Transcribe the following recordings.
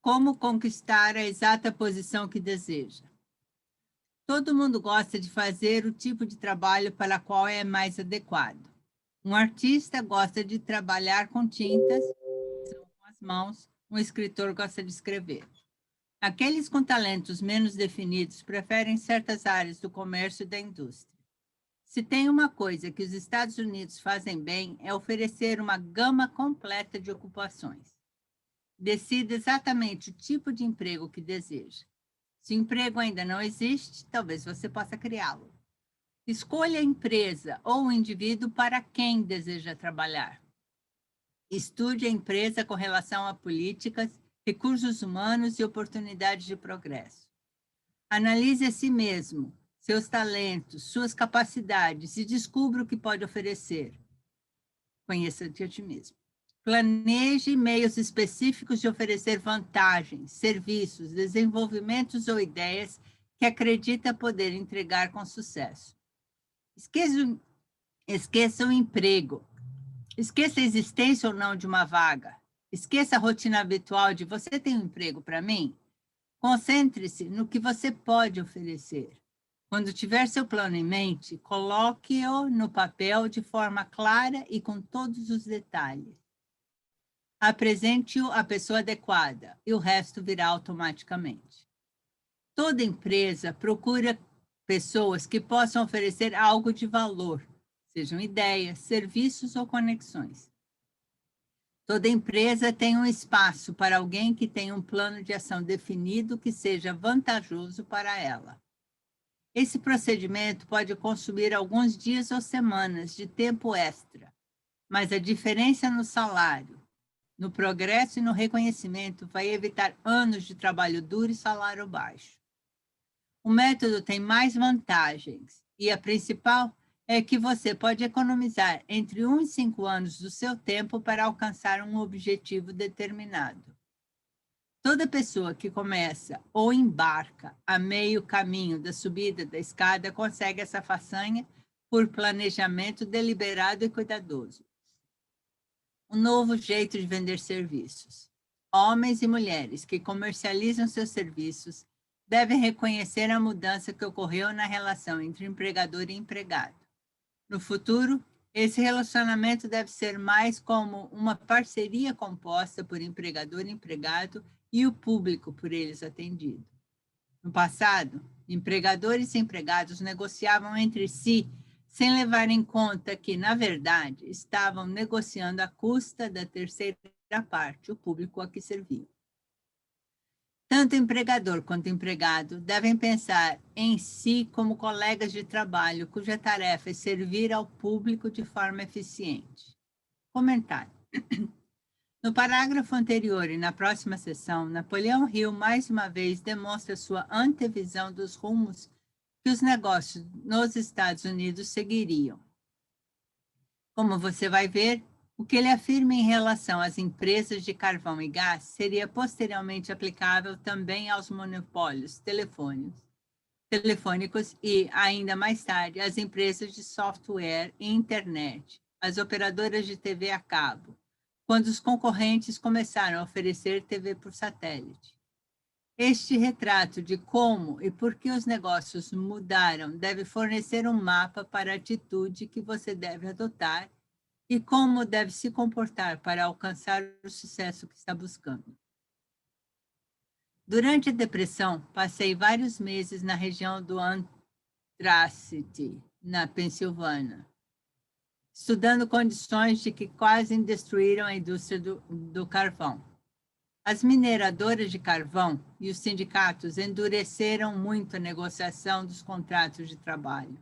Como conquistar a exata posição que deseja? Todo mundo gosta de fazer o tipo de trabalho para o qual é mais adequado. Um artista gosta de trabalhar com tintas, com as mãos, um escritor gosta de escrever. Aqueles com talentos menos definidos preferem certas áreas do comércio e da indústria. Se tem uma coisa que os Estados Unidos fazem bem, é oferecer uma gama completa de ocupações. Decida exatamente o tipo de emprego que deseja. Se o emprego ainda não existe, talvez você possa criá-lo. Escolha a empresa ou o indivíduo para quem deseja trabalhar. Estude a empresa com relação a políticas, recursos humanos e oportunidades de progresso. Analise a si mesmo, seus talentos, suas capacidades e descubra o que pode oferecer. Conheça-te a ti mesmo. Planeje meios específicos de oferecer vantagens, serviços, desenvolvimentos ou ideias que acredita poder entregar com sucesso. Esqueça o emprego. Esqueça a existência ou não de uma vaga. Esqueça a rotina habitual de você tem um emprego para mim? Concentre-se no que você pode oferecer. Quando tiver seu plano em mente, coloque-o no papel de forma clara e com todos os detalhes. Apresente-o à pessoa adequada e o resto virá automaticamente. Toda empresa procura pessoas que possam oferecer algo de valor, sejam ideias, serviços ou conexões. Toda empresa tem um espaço para alguém que tenha um plano de ação definido que seja vantajoso para ela. Esse procedimento pode consumir alguns dias ou semanas de tempo extra, mas a diferença no salário, no progresso e no reconhecimento vai evitar anos de trabalho duro e salário baixo. O método tem mais vantagens e a principal é que você pode economizar entre 1 e 5 anos do seu tempo para alcançar um objetivo determinado. Toda pessoa que começa ou embarca a meio caminho da subida da escada consegue essa façanha por planejamento deliberado e cuidadoso. Um novo jeito de vender serviços. Homens e mulheres que comercializam seus serviços devem reconhecer a mudança que ocorreu na relação entre empregador e empregado. No futuro, esse relacionamento deve ser mais como uma parceria composta por empregador e empregado e o público por eles atendido. No passado, empregadores e empregados negociavam entre si sem levar em conta que, na verdade, estavam negociando à custa da terceira parte, o público a que serviam. Tanto empregador quanto empregado devem pensar em si como colegas de trabalho cuja tarefa é servir ao público de forma eficiente. Comentário. No parágrafo anterior e na próxima sessão, Napoleão Hill mais uma vez demonstra sua antevisão dos rumos que os negócios nos Estados Unidos seguiriam. Como você vai ver, o que ele afirma em relação às empresas de carvão e gás seria posteriormente aplicável também aos monopólios telefônicos e, ainda mais tarde, às empresas de software e internet, as operadoras de TV a cabo, quando os concorrentes começaram a oferecer TV por satélite. Este retrato de como e por que os negócios mudaram deve fornecer um mapa para a atitude que você deve adotar e como deve se comportar para alcançar o sucesso que está buscando. Durante a depressão, passei vários meses na região do Antracite, na Pensilvânia, estudando condições de que quase destruíram a indústria do carvão. As mineradoras de carvão e os sindicatos endureceram muito a negociação dos contratos de trabalho.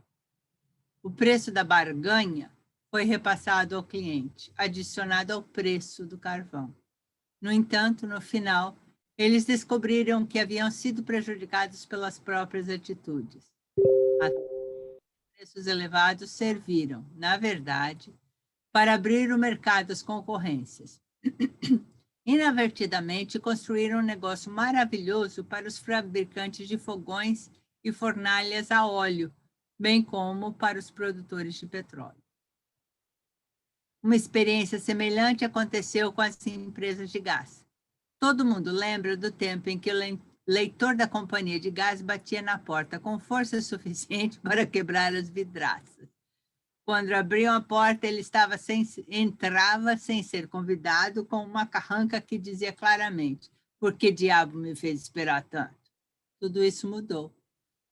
O preço da barganha foi repassado ao cliente, adicionado ao preço do carvão. No entanto, no final, eles descobriram que haviam sido prejudicados pelas próprias atitudes. Preços elevados serviram, na verdade, para abrir o mercado às concorrências. Inadvertidamente, construíram um negócio maravilhoso para os fabricantes de fogões e fornalhas a óleo, bem como para os produtores de petróleo. Uma experiência semelhante aconteceu com as empresas de gás. Todo mundo lembra do tempo em que o leitor da companhia de gás batia na porta com força suficiente para quebrar as vidraças. Quando abriam a porta, ele entrava sem ser convidado, com uma carranca que dizia claramente: por que diabo me fez esperar tanto? Tudo isso mudou.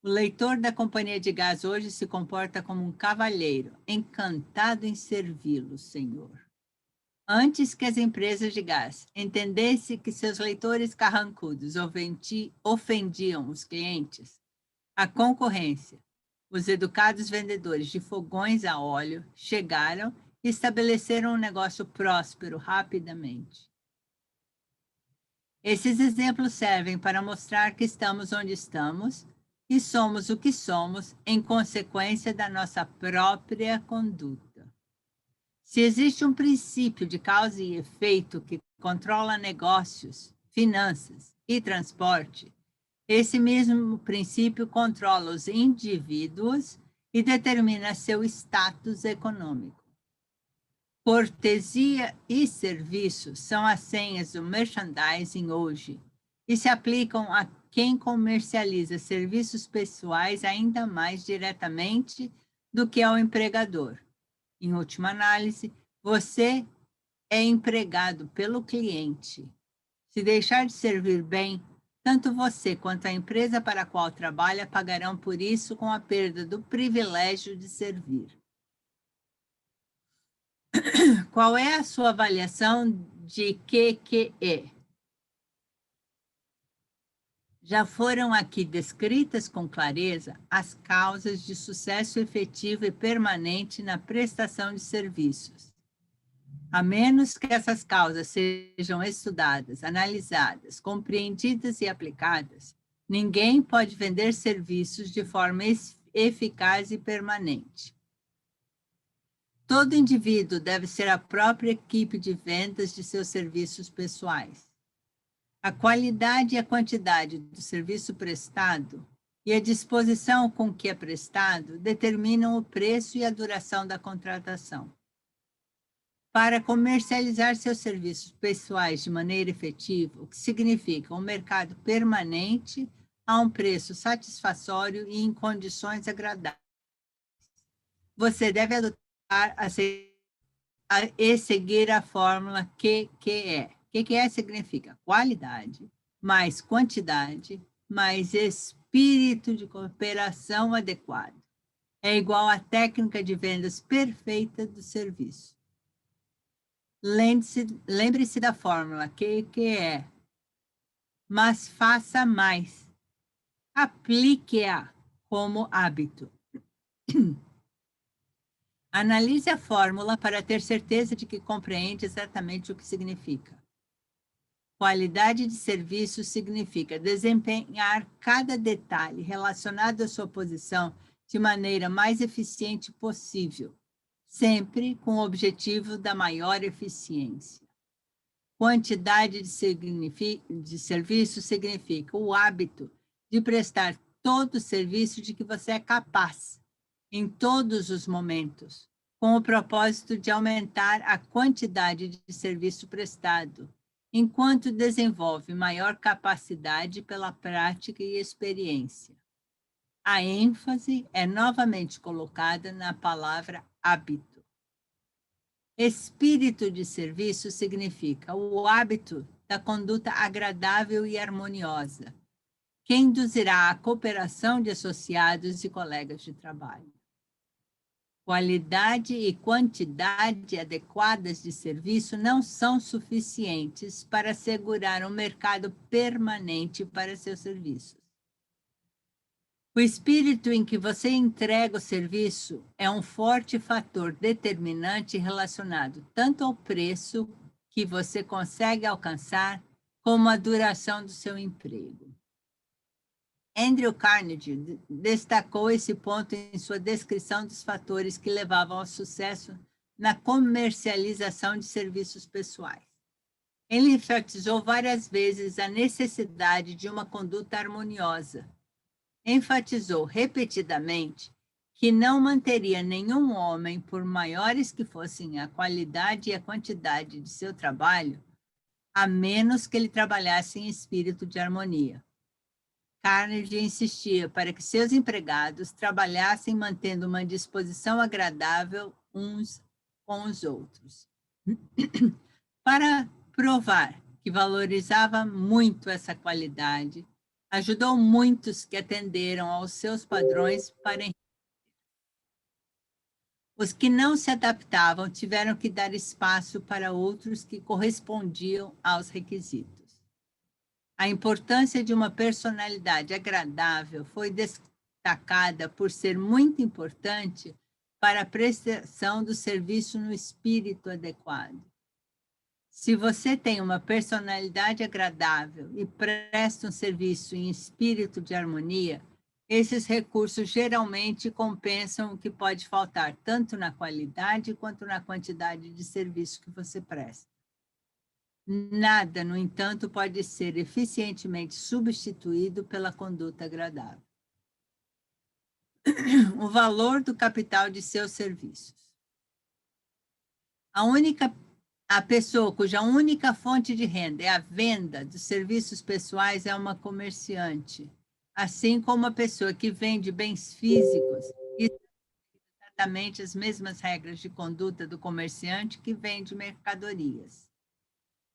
O leitor da companhia de gás hoje se comporta como um cavalheiro, encantado em servi-lo, Senhor. Antes que as empresas de gás entendessem que seus leitores carrancudos ofendiam os clientes, a concorrência, os educados vendedores de fogões a óleo chegaram e estabeleceram um negócio próspero rapidamente. Esses exemplos servem para mostrar que estamos onde estamos e somos o que somos em consequência da nossa própria conduta. Se existe um princípio de causa e efeito que controla negócios, finanças e transporte, esse mesmo princípio controla os indivíduos e determina seu status econômico. Cortesia e serviço são as senhas do merchandising hoje e se aplicam a quem comercializa serviços pessoais ainda mais diretamente do que ao empregador. Em última análise, você é empregado pelo cliente. Se deixar de servir bem, tanto você quanto a empresa para a qual trabalha pagarão por isso com a perda do privilégio de servir. Qual é a sua avaliação de QQE? Já foram aqui descritas com clareza as causas de sucesso efetivo e permanente na prestação de serviços. A menos que essas causas sejam estudadas, analisadas, compreendidas e aplicadas, ninguém pode vender serviços de forma eficaz e permanente. Todo indivíduo deve ser a própria equipe de vendas de seus serviços pessoais. A qualidade e a quantidade do serviço prestado e a disposição com que é prestado determinam o preço e a duração da contratação. Para comercializar seus serviços pessoais de maneira efetiva, o que significa um mercado permanente a um preço satisfatório e em condições agradáveis. Você deve adotar e seguir a fórmula QQE. QQE significa qualidade, mais quantidade, mais espírito de cooperação adequado. É igual à técnica de vendas perfeita do serviço. Lembre-se da fórmula QQE, mas faça mais. Aplique-a como hábito. Analise a fórmula para ter certeza de que compreende exatamente o que significa. Qualidade de serviço significa desempenhar cada detalhe relacionado à sua posição de maneira mais eficiente possível, sempre com o objetivo da maior eficiência. Quantidade de serviço significa o hábito de prestar todo o serviço de que você é capaz, em todos os momentos, com o propósito de aumentar a quantidade de serviço prestado, enquanto desenvolve maior capacidade pela prática e experiência. A ênfase é novamente colocada na palavra hábito. Espírito de serviço significa o hábito da conduta agradável e harmoniosa, que induzirá a cooperação de associados e colegas de trabalho. Qualidade e quantidade adequadas de serviço não são suficientes para assegurar um mercado permanente para seus serviços. O espírito em que você entrega o serviço é um forte fator determinante relacionado tanto ao preço que você consegue alcançar, como à duração do seu emprego. Andrew Carnegie destacou esse ponto em sua descrição dos fatores que levavam ao sucesso na comercialização de serviços pessoais. Ele enfatizou várias vezes a necessidade de uma conduta harmoniosa. Enfatizou repetidamente que não manteria nenhum homem, por maiores que fossem a qualidade e a quantidade de seu trabalho, a menos que ele trabalhasse em espírito de harmonia. Carnegie insistia para que seus empregados trabalhassem mantendo uma disposição agradável uns com os outros. Para provar que valorizava muito essa qualidade, ajudou muitos que atenderam aos seus padrões para os que não se adaptavam tiveram que dar espaço para outros que correspondiam aos requisitos. A importância de uma personalidade agradável foi destacada por ser muito importante para a prestação do serviço no espírito adequado. Se você tem uma personalidade agradável e presta um serviço em espírito de harmonia, esses recursos geralmente compensam o que pode faltar, tanto na qualidade quanto na quantidade de serviço que você presta. Nada, no entanto, pode ser eficientemente substituído pela conduta agradável. O valor do capital de seus serviços. A pessoa cuja única fonte de renda é a venda dos serviços pessoais é uma comerciante, assim como a pessoa que vende bens físicos e exatamente as mesmas regras de conduta do comerciante que vende mercadorias.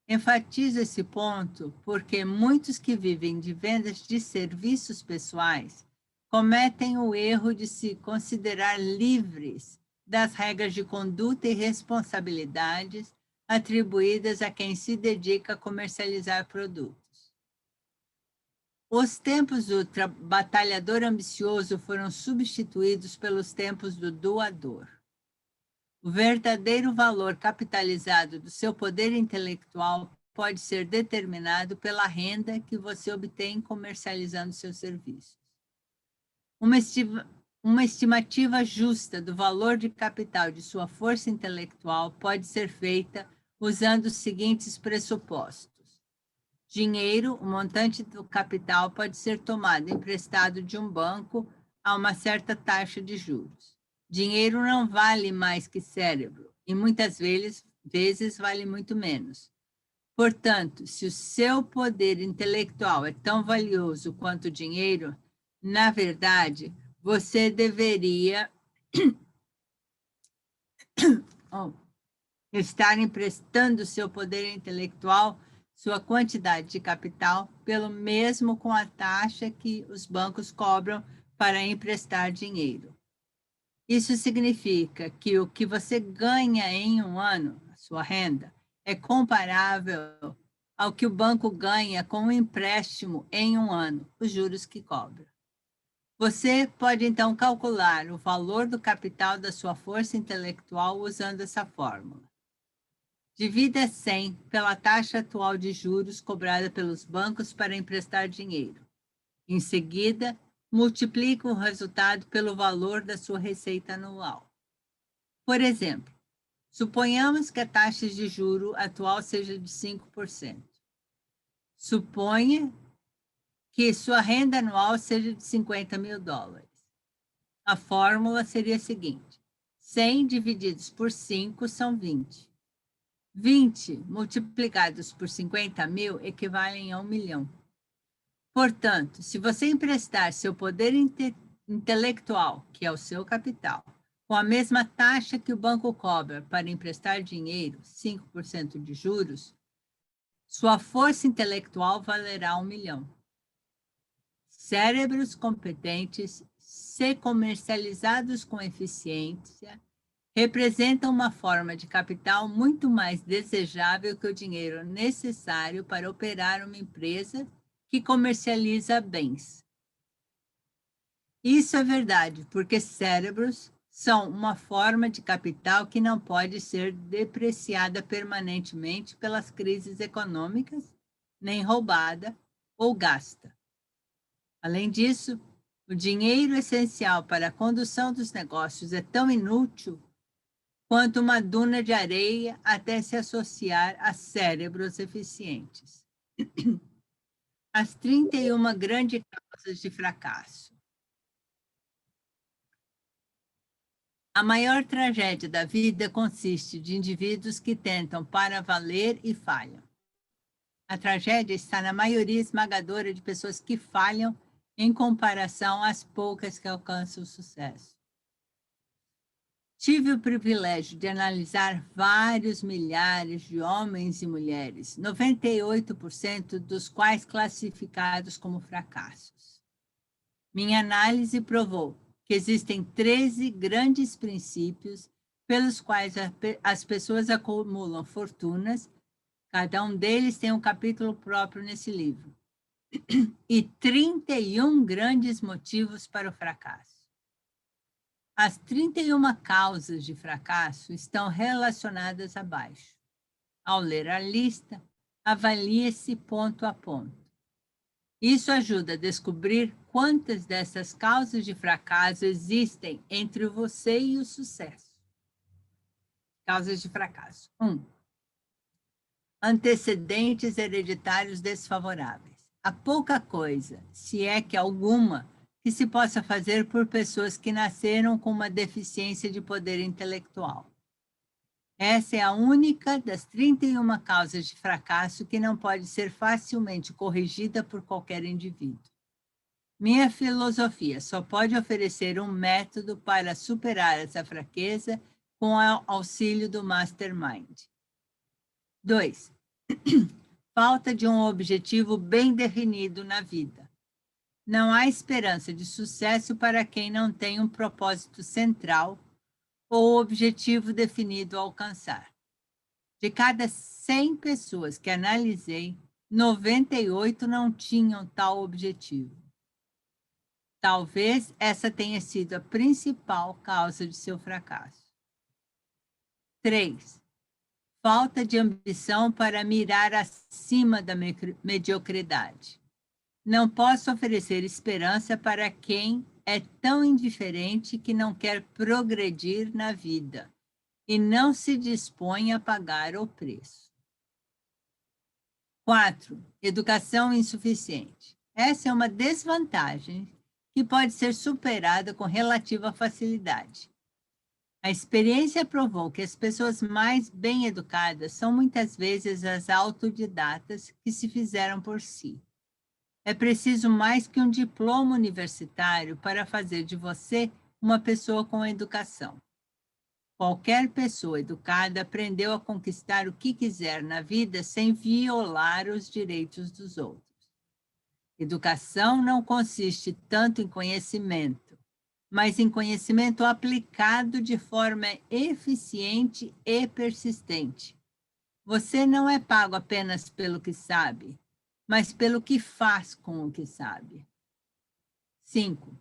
Enfatizo esse ponto porque muitos que vivem de vendas de serviços pessoais cometem o erro de se considerar livres das regras de conduta e responsabilidades atribuídas a quem se dedica a comercializar produtos. Os tempos do batalhador ambicioso foram substituídos pelos tempos do doador. O verdadeiro valor capitalizado do seu poder intelectual pode ser determinado pela renda que você obtém comercializando seus serviços. Uma estimativa justa do valor de capital de sua força intelectual pode ser feita usando os seguintes pressupostos. Dinheiro, o montante do capital pode ser tomado emprestado de um banco a uma certa taxa de juros. Dinheiro não vale mais que cérebro, e muitas vezes vale muito menos. Portanto, se o seu poder intelectual é tão valioso quanto o dinheiro, na verdade, você deveria estar emprestando seu poder intelectual, sua quantidade de capital, pelo mesmo com a taxa que os bancos cobram para emprestar dinheiro. Isso significa que o que você ganha em um ano, a sua renda, é comparável ao que o banco ganha com um empréstimo em um ano, os juros que cobra. Você pode, então, calcular o valor do capital da sua força intelectual usando essa fórmula. Divida 100 pela taxa atual de juros cobrada pelos bancos para emprestar dinheiro. Em seguida, multiplique o resultado pelo valor da sua receita anual. Por exemplo, suponhamos que a taxa de juro atual seja de 5%. Suponha que sua renda anual seja de $50 mil. A fórmula seria a seguinte: 100 divididos por 5 são 20. 20 multiplicados por 50 mil equivalem a 1 milhão. Portanto, se você emprestar seu poder intelectual, que é o seu capital, com a mesma taxa que o banco cobra para emprestar dinheiro, 5% de juros, sua força intelectual valerá 1 milhão. Cérebros competentes, se comercializados com eficiência, representam uma forma de capital muito mais desejável que o dinheiro necessário para operar uma empresa que comercializa bens. Isso é verdade, porque cérebros são uma forma de capital que não pode ser depreciada permanentemente pelas crises econômicas, nem roubada ou gasta. Além disso, o dinheiro essencial para a condução dos negócios é tão inútil quanto uma duna de areia até se associar a cérebros eficientes. As 31 grandes causas de fracasso. A maior tragédia da vida consiste de indivíduos que tentam para valer e falham. A tragédia está na maioria esmagadora de pessoas que falham em comparação às poucas que alcançam o sucesso. Tive o privilégio de analisar vários milhares de homens e mulheres, 98% dos quais classificados como fracassos. Minha análise provou que existem 13 grandes princípios pelos quais as pessoas acumulam fortunas. Cada um deles tem um capítulo próprio nesse livro. E 31 grandes motivos para o fracasso. As 31 causas de fracasso estão relacionadas abaixo. Ao ler a lista, avalie-se ponto a ponto. Isso ajuda a descobrir quantas dessas causas de fracasso existem entre você e o sucesso. Causas de fracasso. 1. Antecedentes hereditários desfavoráveis. Há pouca coisa, se é que alguma, que se possa fazer por pessoas que nasceram com uma deficiência de poder intelectual. Essa é a única das 31 causas de fracasso que não pode ser facilmente corrigida por qualquer indivíduo. Minha filosofia só pode oferecer um método para superar essa fraqueza com o auxílio do Mastermind. 2. Falta de um objetivo bem definido na vida. Não há esperança de sucesso para quem não tem um propósito central ou objetivo definido a alcançar. De cada 100 pessoas que analisei, 98 não tinham tal objetivo. Talvez essa tenha sido a principal causa de seu fracasso. 3. Falta de ambição para mirar acima da mediocridade. Não posso oferecer esperança para quem é tão indiferente que não quer progredir na vida e não se dispõe a pagar o preço. 4. Educação insuficiente. Essa é uma desvantagem que pode ser superada com relativa facilidade. A experiência provou que as pessoas mais bem educadas são muitas vezes as autodidatas que se fizeram por si. É preciso mais que um diploma universitário para fazer de você uma pessoa com educação. Qualquer pessoa educada aprendeu a conquistar o que quiser na vida sem violar os direitos dos outros. Educação não consiste tanto em conhecimento, mas em conhecimento aplicado de forma eficiente e persistente. Você não é pago apenas pelo que sabe, mas pelo que faz com o que sabe. 5.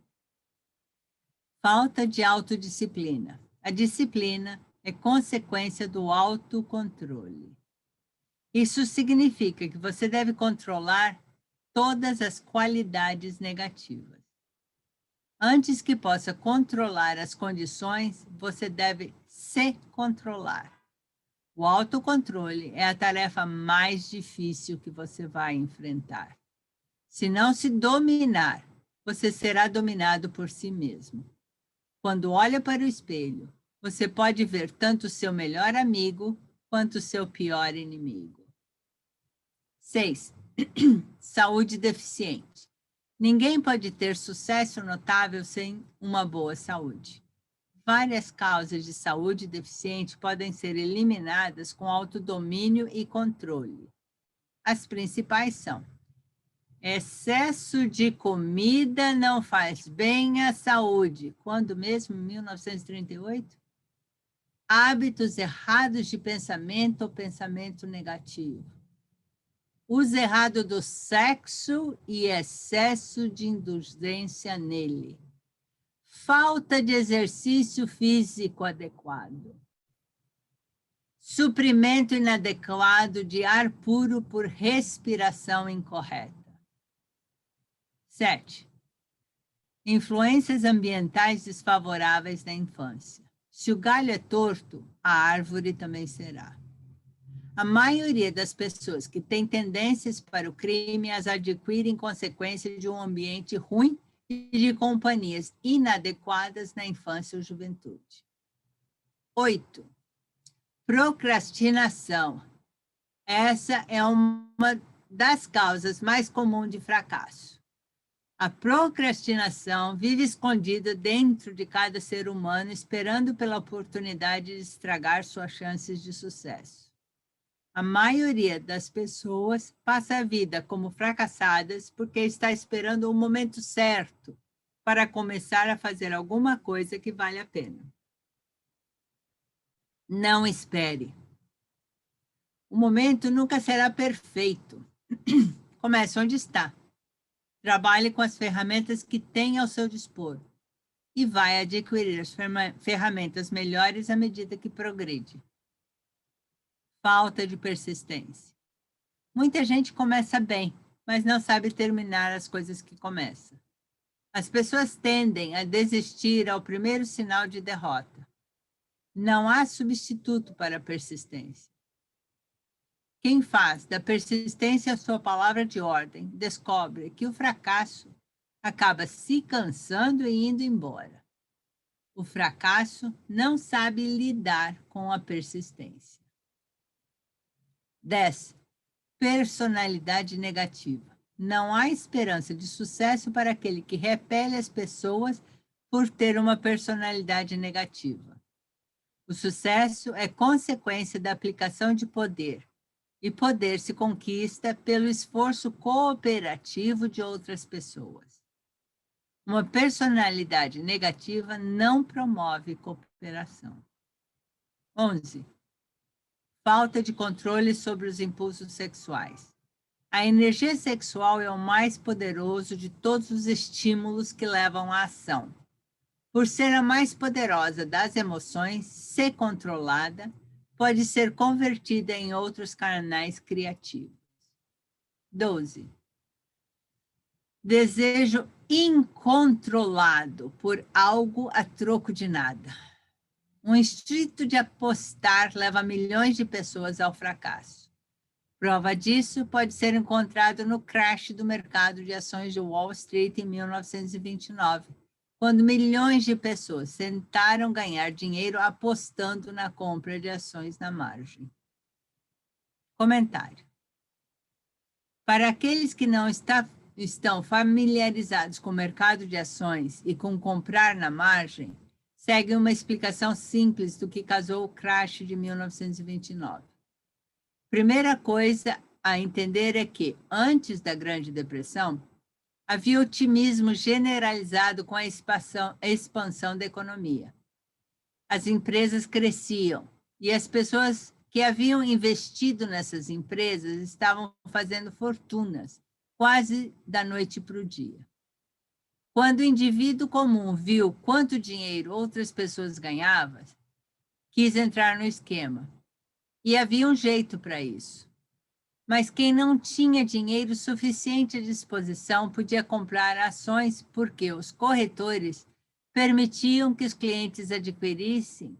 Falta de autodisciplina. A disciplina é consequência do autocontrole. Isso significa que você deve controlar todas as qualidades negativas. Antes que possa controlar as condições, você deve se controlar. O autocontrole é a tarefa mais difícil que você vai enfrentar. Se não se dominar, você será dominado por si mesmo. Quando olha para o espelho, você pode ver tanto o seu melhor amigo quanto o seu pior inimigo. 6. Saúde deficiente. Ninguém pode ter sucesso notável sem uma boa saúde. Várias causas de saúde deficiente podem ser eliminadas com autodomínio e controle. As principais são: excesso de comida não faz bem à saúde. Quando mesmo? 1938? Hábitos errados de pensamento ou pensamento negativo. Uso errado do sexo e excesso de indulgência nele. Falta de exercício físico adequado. Suprimento inadequado de ar puro por respiração incorreta. 7. Influências ambientais desfavoráveis na infância. Se o galho é torto, a árvore também será. A maioria das pessoas que têm tendências para o crime as adquirem em consequência de um ambiente ruim e de companhias inadequadas na infância ou juventude. 8. Procrastinação. Essa é uma das causas mais comuns de fracasso. A procrastinação vive escondida dentro de cada ser humano, esperando pela oportunidade de estragar suas chances de sucesso. A maioria das pessoas passa a vida como fracassadas porque está esperando o momento certo para começar a fazer alguma coisa que vale a pena. Não espere. O momento nunca será perfeito. Comece onde está. Trabalhe com as ferramentas que tem ao seu dispor e vai adquirir as ferramentas melhores à medida que progride. Falta de persistência. Muita gente começa bem, mas não sabe terminar as coisas que começa. As pessoas tendem a desistir ao primeiro sinal de derrota. Não há substituto para a persistência. Quem faz da persistência a sua palavra de ordem, descobre que o fracasso acaba se cansando e indo embora. O fracasso não sabe lidar com a persistência. 10. Personalidade negativa. Não há esperança de sucesso para aquele que repele as pessoas por ter uma personalidade negativa. O sucesso é consequência da aplicação de poder, e poder se conquista pelo esforço cooperativo de outras pessoas. Uma personalidade negativa não promove cooperação. 11. Falta de controle sobre os impulsos sexuais. A energia sexual é o mais poderoso de todos os estímulos que levam à ação. Por ser a mais poderosa das emoções, se controlada, pode ser convertida em outros canais criativos. 12. Desejo incontrolado por algo a troco de nada. Um instinto de apostar leva milhões de pessoas ao fracasso. Prova disso pode ser encontrado no crash do mercado de ações de Wall Street em 1929, quando milhões de pessoas tentaram ganhar dinheiro apostando na compra de ações na margem. Comentário. Para aqueles que não estão familiarizados com o mercado de ações e com comprar na margem, segue uma explicação simples do que causou o crash de 1929. Primeira coisa a entender é que, antes da Grande Depressão, havia otimismo generalizado com a expansão da economia. As empresas cresciam e as pessoas que haviam investido nessas empresas estavam fazendo fortunas, quase da noite para o dia. Quando o indivíduo comum viu quanto dinheiro outras pessoas ganhavam, quis entrar no esquema. E havia um jeito para isso. Mas quem não tinha dinheiro suficiente à disposição podia comprar ações porque os corretores permitiam que os clientes adquirissem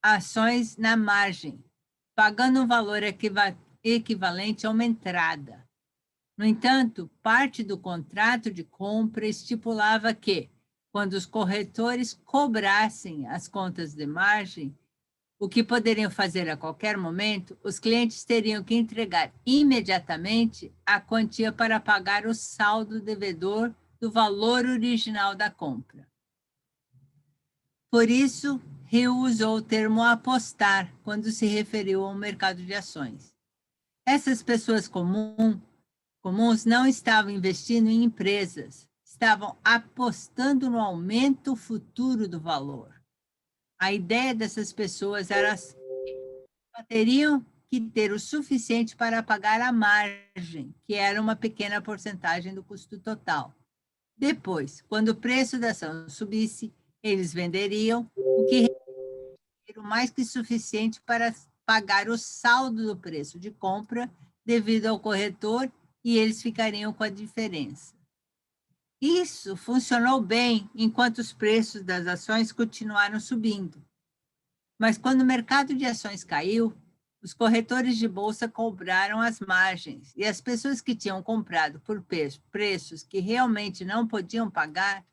ações na margem, pagando um valor equivalente a uma entrada. No entanto, parte do contrato de compra estipulava que, quando os corretores cobrassem as contas de margem, o que poderiam fazer a qualquer momento, os clientes teriam que entregar imediatamente a quantia para pagar o saldo devedor do valor original da compra. Por isso, Hill usou o termo apostar quando se referiu ao mercado de ações. Essas pessoas comuns não estavam investindo em empresas, estavam apostando no aumento futuro do valor. A ideia dessas pessoas era que teriam que ter o suficiente para pagar a margem, que era uma pequena porcentagem do custo total. Depois, quando o preço da ação subisse, eles venderiam, o que era mais que suficiente para pagar o saldo do preço de compra devido ao corretor e eles ficariam com a diferença. Isso funcionou bem enquanto os preços das ações continuaram subindo. Mas quando o mercado de ações caiu, os corretores de bolsa cobraram as margens e as pessoas que tinham comprado por preços que realmente não podiam pagar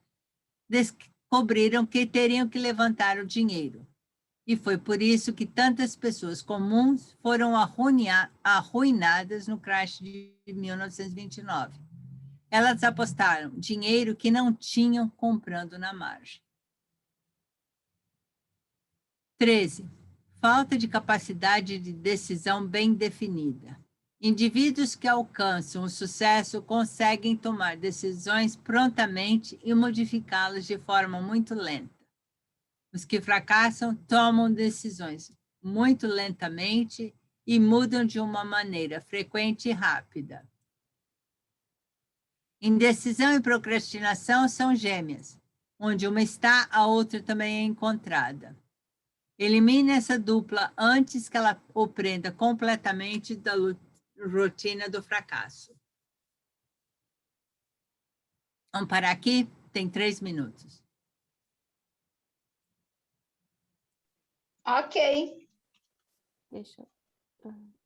descobriram que teriam que levantar o dinheiro. E foi por isso que tantas pessoas comuns foram arruinadas no crash de 1929. Elas apostaram dinheiro que não tinham comprando na margem. 13. Falta de capacidade de decisão bem definida. Indivíduos que alcançam o sucesso conseguem tomar decisões prontamente e modificá-las de forma muito lenta. Os que fracassam tomam decisões muito lentamente e mudam de uma maneira frequente e rápida. Indecisão e procrastinação são gêmeas. Onde uma está, a outra também é encontrada. Elimine essa dupla antes que ela o prenda completamente da rotina do fracasso. Vamos parar aqui? Tem 3 minutos. Ok. Deixa eu...